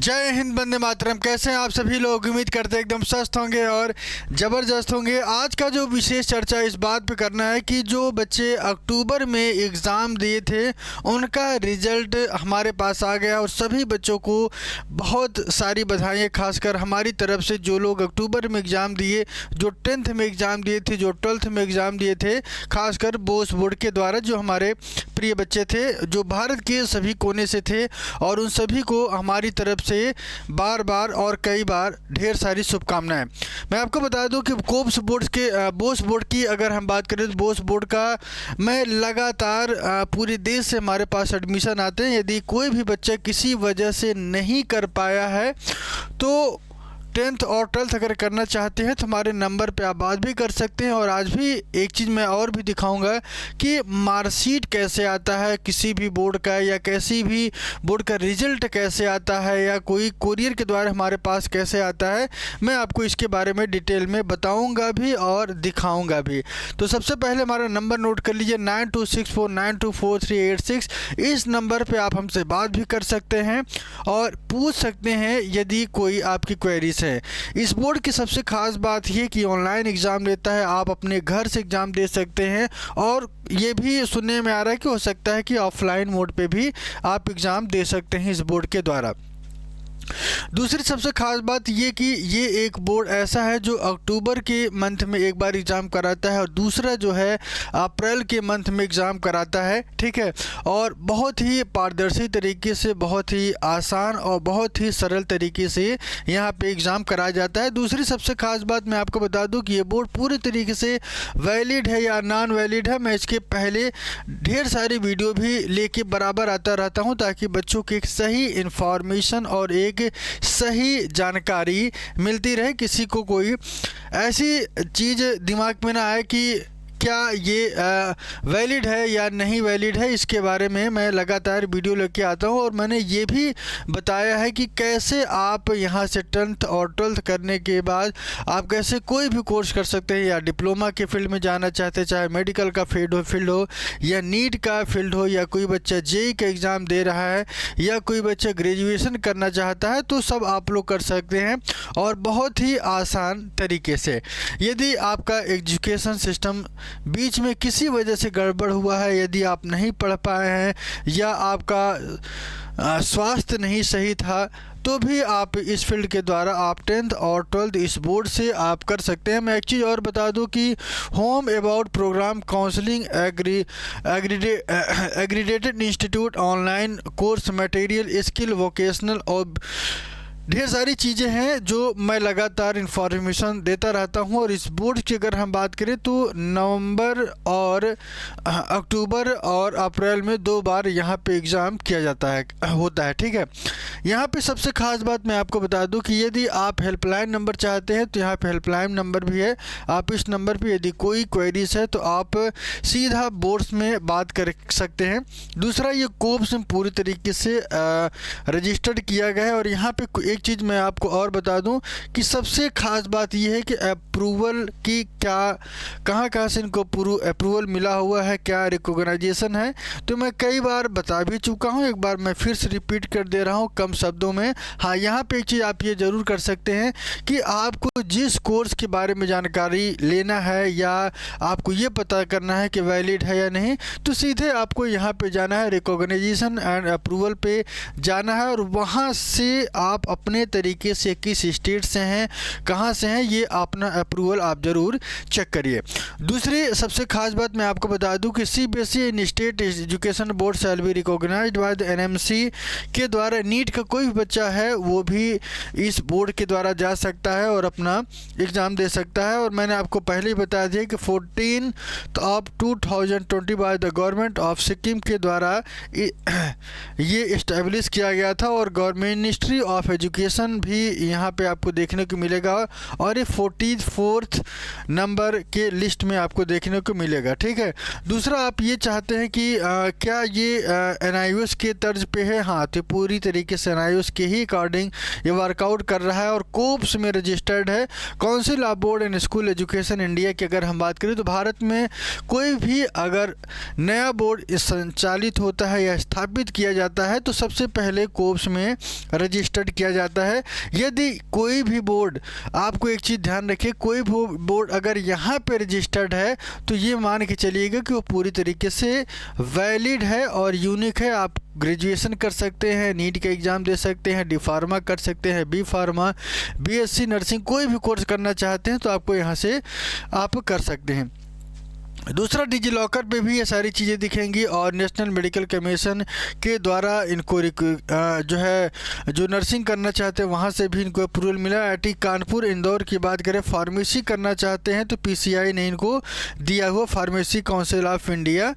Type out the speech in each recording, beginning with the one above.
जय हिंद, वंदे मातरम। कैसे हैं आप सभी लोग? उम्मीद करते हैं एकदम स्वस्थ होंगे और ज़बरदस्त होंगे। आज का जो विशेष चर्चा इस बात पे करना है कि जो बच्चे अक्टूबर में एग्ज़ाम दिए थे उनका रिज़ल्ट हमारे पास आ गया और सभी बच्चों को बहुत सारी बधाइयाँ, खासकर हमारी तरफ से। जो लोग अक्टूबर में एग्ज़ाम दिए, जो 10th में एग्ज़ाम दिए थे, जो 12th में एग्ज़ाम दिए थे, खासकर बोस बोर्ड के द्वारा, जो हमारे प्रिय बच्चे थे जो भारत के सभी कोने से थे, और उन सभी को हमारी तरफ से बार बार और कई बार ढेर सारी शुभकामनाएं। मैं आपको बता दूं कि बोस बोर्ड की अगर हम बात करें तो बोस बोर्ड का मैं लगातार पूरे देश से हमारे पास एडमिशन आते हैं। यदि कोई भी बच्चा किसी वजह से नहीं कर पाया है तो 10th और 12th अगर करना चाहते हैं तो हमारे नंबर पे आप बात भी कर सकते हैं। और आज भी एक चीज़ मैं और भी दिखाऊंगा कि मार्कशीट कैसे आता है किसी भी बोर्ड का, या किसी भी बोर्ड का रिज़ल्ट कैसे आता है, या कोई कुरियर के द्वारा हमारे पास कैसे आता है। मैं आपको इसके बारे में डिटेल में बताऊंगा भी और दिखाऊंगा भी। तो सबसे पहले हमारा नंबर नोट कर लीजिए, 9264924386। इस नंबर पर आप हमसे बात भी कर सकते हैं और पूछ सकते हैं यदि कोई आपकी क्वेरीज है। इस बोर्ड की सबसे खास बात ये कि ऑनलाइन एग्ज़ाम लेता है, आप अपने घर से एग्ज़ाम दे सकते हैं। और ये भी सुनने में आ रहा है कि हो सकता है कि ऑफलाइन मोड पे भी आप एग्ज़ाम दे सकते हैं इस बोर्ड के द्वारा। दूसरी सबसे खास बात ये कि ये एक बोर्ड ऐसा है जो अक्टूबर के मंथ में एक बार एग्ज़ाम कराता है और दूसरा जो है अप्रैल के मंथ में एग्ज़ाम कराता है, ठीक है। और बहुत ही पारदर्शी तरीके से, बहुत ही आसान और बहुत ही सरल तरीके से यहाँ पे एग्ज़ाम कराया जाता है। दूसरी सबसे खास बात मैं आपको बता दूं कि ये बोर्ड पूरे तरीके से वैलिड है या नॉन वैलिड है। मैं इसके पहले ढेर सारी वीडियो भी लेके बराबर आता रहता हूँ ताकि बच्चों की एक सही इन्फॉर्मेशन और एक सही जानकारी मिलती रहे। किसी को कोई ऐसी चीज़ दिमाग में ना आए कि क्या ये वैलिड है या नहीं वैलिड है। इसके बारे में मैं लगातार वीडियो लेके आता हूँ और मैंने ये भी बताया है कि कैसे आप यहाँ से 10th और 12th करने के बाद आप कैसे कोई भी कोर्स कर सकते हैं, या डिप्लोमा के फील्ड में जाना चाहते हैं, चाहे मेडिकल का फील्ड हो या नीट का फील्ड हो, या कोई बच्चा जेईई का एग्ज़ाम दे रहा है, या कोई बच्चा ग्रेजुएशन करना चाहता है, तो सब आप लोग कर सकते हैं और बहुत ही आसान तरीके से। यदि आपका एजुकेशन सिस्टम बीच में किसी वजह से गड़बड़ हुआ है, यदि आप नहीं पढ़ पाए हैं या आपका स्वास्थ्य नहीं सही था, तो भी आप इस फील्ड के द्वारा आप 10th और 12th इस बोर्ड से आप कर सकते हैं। मैं एक चीज़ और बता दूं कि home about programme counselling accredited institute online course material skill vocational और ढेर सारी चीज़ें हैं जो मैं लगातार इन्फॉर्मेशन देता रहता हूं। और इस बोर्ड की अगर हम बात करें तो नवंबर और अक्टूबर और अप्रैल में 2 बार यहां पे एग्ज़ाम किया जाता है, होता है, ठीक है। यहां पे सबसे ख़ास बात मैं आपको बता दूं कि यदि आप हेल्पलाइन नंबर चाहते हैं तो यहां पे हेल्पलाइन नंबर भी है। आप इस नंबर पे यदि कोई क्वेरीज है तो आप सीधा बोर्ड्स में बात कर सकते हैं। दूसरा, ये कोर्स में पूरी तरीके से रजिस्टर्ड किया गया है। और यहाँ पे एक चीज़ मैं आपको और बता दूं कि सबसे ख़ास बात यह है कि अप्रूवल की कहाँ से इनको अप्रूवल मिला हुआ है, क्या रिकॉग्नाइजेशन है, तो मैं कई बार बता भी चुका हूँ। एक बार मैं फिर से रिपीट कर दे रहा हूँ कम शब्दों में। हाँ, यहाँ पे एक चीज़ आप ये ज़रूर कर सकते हैं कि आपको जिस कोर्स के बारे में जानकारी लेना है या आपको ये पता करना है कि वैलिड है या नहीं, तो सीधे आपको यहाँ पे जाना है, रिकॉग्नाइजेशन एंड अप्रूवल पे जाना है, और वहाँ से आप अपने तरीके से किस स्टेट से हैं, कहाँ से हैं, ये अपना अप्रूवल आप ज़रूर चेक करिए। दूसरी सबसे खास बात मैं आपको बता दूं कि CBSE in state education board shall be recognized by the NMC के द्वारा नीट का कोई भी बच्चा है वो भी इस बोर्ड के द्वारा जा सकता है और अपना एग्ज़ाम दे सकता है। और मैंने आपको पहले ही बता दिया कि 14 of 2020 by the government of Sikkim के द्वारा ये इस्टेब्लिश किया गया था, और government ministry of education education भी यहाँ पे आपको देखने को मिलेगा और ये 44th नंबर के लिस्ट में आपको देखने को मिलेगा। ठीक है, दूसरा आप ये चाहते हैं कि क्या ये NIOS के तर्ज पे है? हाँ, तो पूरी तरीके से NIOS के ही अकॉर्डिंग ये वर्कआउट कर रहा है और कोप्स में रजिस्टर्ड है। Council of board and school education India की अगर हम बात करें तो भारत में कोई भी अगर नया बोर्ड संचालित होता है या स्थापित किया जाता है तो सबसे पहले कोप्स में रजिस्टर्ड किया जाता है। यदि कोई भी बोर्ड, आपको एक चीज़ ध्यान रखिए, कोई भी बोर्ड अगर यहाँ पे रजिस्टर्ड है तो ये मान के चलिएगा कि वो पूरी तरीके से वैलिड है और यूनिक है। आप ग्रेजुएशन कर सकते हैं, नीट का एग्ज़ाम दे सकते हैं, डी फार्मा कर सकते हैं, बी फार्मा, BSc नर्सिंग, कोई भी कोर्स करना चाहते हैं तो आपको यहाँ से आप कर सकते हैं। दूसरा, डिजी लॉकर पे भी ये सारी चीज़ें दिखेंगी और नेशनल मेडिकल कमीशन के द्वारा इनको जो है जो नर्सिंग करना चाहते हैं वहाँ से भी इनको अप्रूवल मिला। IIT कानपुर इंदौर की बात करें, फार्मेसी करना चाहते हैं तो PCI ने इनको दिया हुआ, फार्मेसी काउंसिल ऑफ इंडिया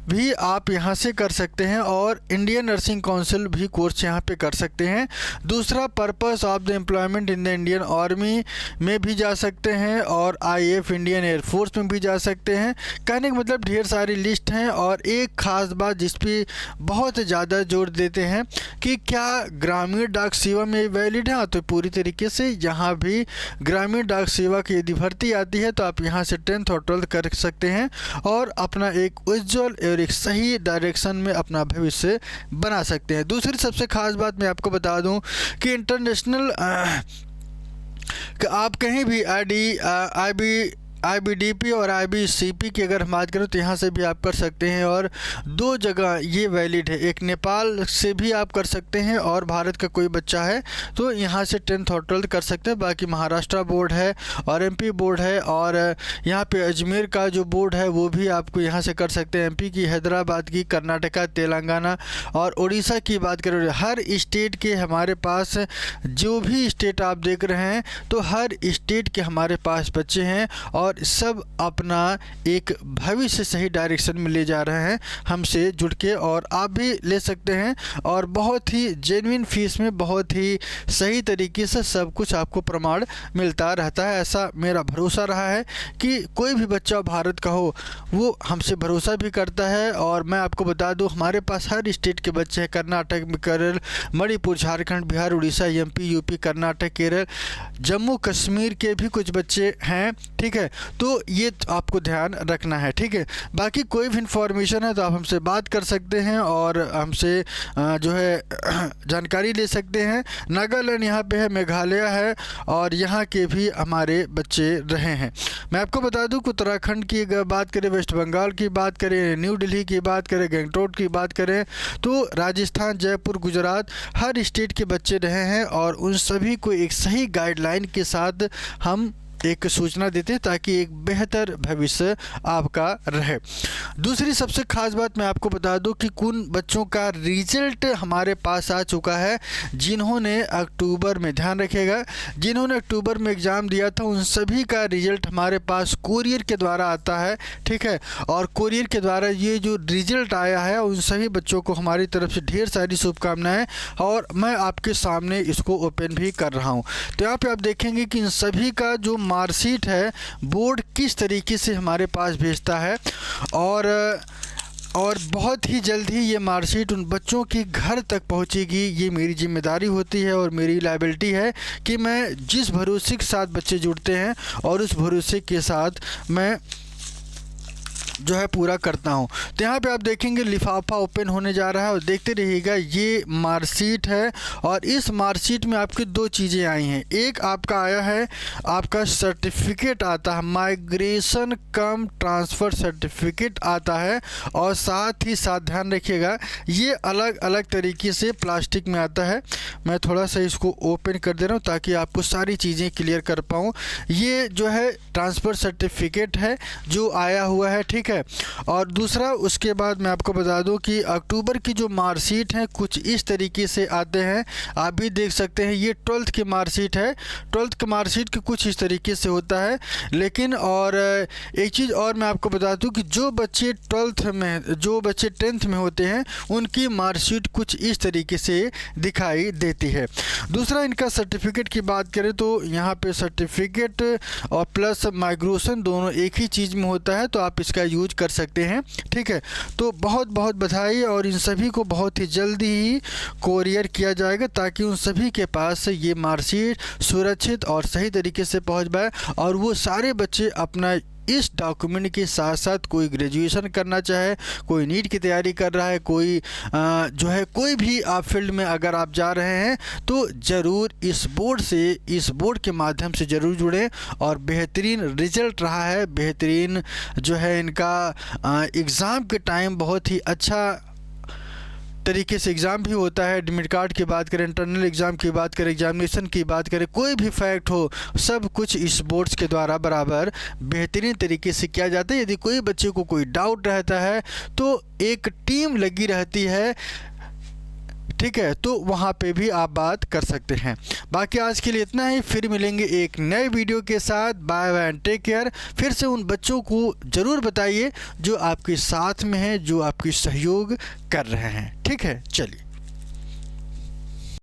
भी आप यहाँ से कर सकते हैं और इंडियन नर्सिंग काउंसिल भी कोर्स यहाँ पे कर सकते हैं। दूसरा, purpose of the employment in the Indian army में भी जा सकते हैं और IAF इंडियन एयरफोर्स में भी जा सकते हैं। कहने का मतलब ढेर सारी लिस्ट हैं और एक ख़ास बात जिस पे बहुत ज़्यादा जोर देते हैं कि क्या ग्रामीण डाक सेवा में वैलिड है, तो पूरी तरीके से यहाँ भी ग्रामीण डाक सेवा की यदि भर्ती आती है तो आप यहाँ से 10th और 12th कर सकते हैं और अपना एक उज्जवल और एक सही डायरेक्शन में अपना भविष्य बना सकते हैं। दूसरी सबसे ख़ास बात मैं आपको बता दूँ कि इंटरनेशनल आप कहीं भी IBDP और IBCP की अगर हम बात करें तो यहाँ से भी आप कर सकते हैं और 2 जगह ये वैलिड है, एक नेपाल से भी आप कर सकते हैं और भारत का कोई बच्चा है तो यहाँ से 10th और 12th कर सकते हैं। बाकी महाराष्ट्र बोर्ड है और MP बोर्ड है और यहाँ पे अजमेर का जो बोर्ड है वो भी आपको यहाँ से कर सकते हैं। MP की, हैदराबाद की, कर्नाटका, तेलंगाना और उड़ीसा की बात करें, हर स्टेट के हमारे पास, जो भी स्टेट आप देख रहे हैं तो हर स्टेट के हमारे पास बच्चे हैं और सब अपना एक भविष्य सही डायरेक्शन में ले जा रहे हैं हमसे जुड़ के, और आप भी ले सकते हैं और बहुत ही जेन्युइन फीस में बहुत ही सही तरीके से सब कुछ आपको प्रमाण मिलता रहता है। ऐसा मेरा भरोसा रहा है कि कोई भी बच्चा भारत का हो वो हमसे भरोसा भी करता है। और मैं आपको बता दूं हमारे पास हर स्टेट के बच्चे हैं, कर्नाटक, केरल, मणिपुर, झारखंड, बिहार, उड़ीसा, MP, UP, कर्नाटक, केरल, जम्मू कश्मीर के भी कुछ बच्चे हैं। ठीक है, तो ये आपको ध्यान रखना है। ठीक है, बाकी कोई भी इंफॉर्मेशन है तो आप हमसे बात कर सकते हैं और हमसे जो है जानकारी ले सकते हैं। नागालैंड यहाँ पे है, मेघालय है और यहाँ के भी हमारे बच्चे रहे हैं। मैं आपको बता दूं कि उत्तराखंड की बात करें, वेस्ट बंगाल की बात करें, न्यू दिल्ली की बात करें, गंगटोक की बात करें तो राजस्थान, जयपुर, गुजरात, हर स्टेट के बच्चे रहे हैं और उन सभी को एक सही गाइडलाइन के साथ हम एक सूचना देते हैं ताकि एक बेहतर भविष्य आपका रहे। दूसरी सबसे ख़ास बात मैं आपको बता दूं कि कुछ बच्चों का रिजल्ट हमारे पास आ चुका है जिन्होंने अक्टूबर में, ध्यान रखिएगा, जिन्होंने अक्टूबर में एग्ज़ाम दिया था उन सभी का रिजल्ट हमारे पास कोरियर के द्वारा आता है। ठीक है, और कोरियर के द्वारा ये जो रिजल्ट आया है उन सभी बच्चों को हमारी तरफ से ढेर सारी शुभकामनाएं और मैं आपके सामने इसको ओपन भी कर रहा हूँ। तो यहाँ पे आप देखेंगे कि इन सभी का जो मार्कशीट है बोर्ड किस तरीके से हमारे पास भेजता है और बहुत ही जल्द ही ये मार्कशीट उन बच्चों के घर तक पहुंचेगी। ये मेरी जिम्मेदारी होती है और मेरी लायबिलिटी है कि मैं जिस भरोसे के साथ बच्चे जुड़ते हैं और उस भरोसे के साथ मैं जो है पूरा करता हूँ। तो यहाँ पे आप देखेंगे लिफाफा ओपन होने जा रहा है और देखते रहिएगा, ये मार्कशीट है और इस मार्कशीट में आपकी 2 चीज़ें आई हैं। एक आपका आया है, आपका सर्टिफिकेट आता है, माइग्रेशन कम ट्रांसफ़र सर्टिफिकेट आता है और साथ ही साथ ध्यान रखिएगा ये अलग अलग तरीके से प्लास्टिक में आता है। मैं थोड़ा सा इसको ओपन कर दे रहा हूँ ताकि आपको सारी चीज़ें क्लियर कर पाऊँ। ये जो है ट्रांसफ़र सर्टिफिकेट है जो आया हुआ है। ठीक ठीक है। और दूसरा उसके बाद मैं आपको बता दूं कि अक्टूबर की जो मार्कशीट हैं कुछ इस तरीके से आते हैं, आप भी देख सकते हैं। ये 12th की मार्कशीट है, 12th की मार्कशीट की कुछ इस तरीके से होता है। लेकिन और एक चीज़ और मैं आपको बता दूं कि जो बच्चे 10th में होते हैं उनकी मार्कशीट कुछ इस तरीके से दिखाई देती है। दूसरा इनका सर्टिफिकेट की बात करें तो यहाँ पे सर्टिफिकेट और प्लस माइग्रेशन दोनों एक ही चीज़ में होता है, तो आप इसका यूज कर सकते हैं, ठीक है। तो बहुत बहुत बधाई, और इन सभी को बहुत ही जल्दी ही कोरियर किया जाएगा ताकि उन सभी के पास ये मार्कशीट सुरक्षित और सही तरीके से पहुंच पाए, और वो सारे बच्चे अपना इस डॉक्यूमेंट के साथ साथ कोई ग्रेजुएशन करना चाहे, कोई नीट की तैयारी कर रहा है, कोई जो है कोई भी आप फील्ड में अगर आप जा रहे हैं तो ज़रूर इस बोर्ड के माध्यम से ज़रूर जुड़ें। और बेहतरीन रिजल्ट रहा है, बेहतरीन जो है इनका एग्ज़ाम के टाइम बहुत ही अच्छा तरीके से एग्ज़ाम भी होता है। एडमिट कार्ड की बात करें, इंटरनल एग्ज़ाम की बात करें, एग्जामिनेशन की बात करें, कोई भी फैक्ट हो, सब कुछ इस बोर्ड्स के द्वारा बराबर बेहतरीन तरीके से किया जाता है। यदि कोई बच्चे को कोई डाउट रहता है तो एक टीम लगी रहती है, ठीक है, तो वहाँ पे भी आप बात कर सकते हैं। बाकी आज के लिए इतना ही, फिर मिलेंगे एक नए वीडियो के साथ। Bye bye and take care. फिर से उन बच्चों को ज़रूर बताइए जो आपके साथ में हैं, जो आपकी सहयोग कर रहे हैं, ठीक है। चलिए।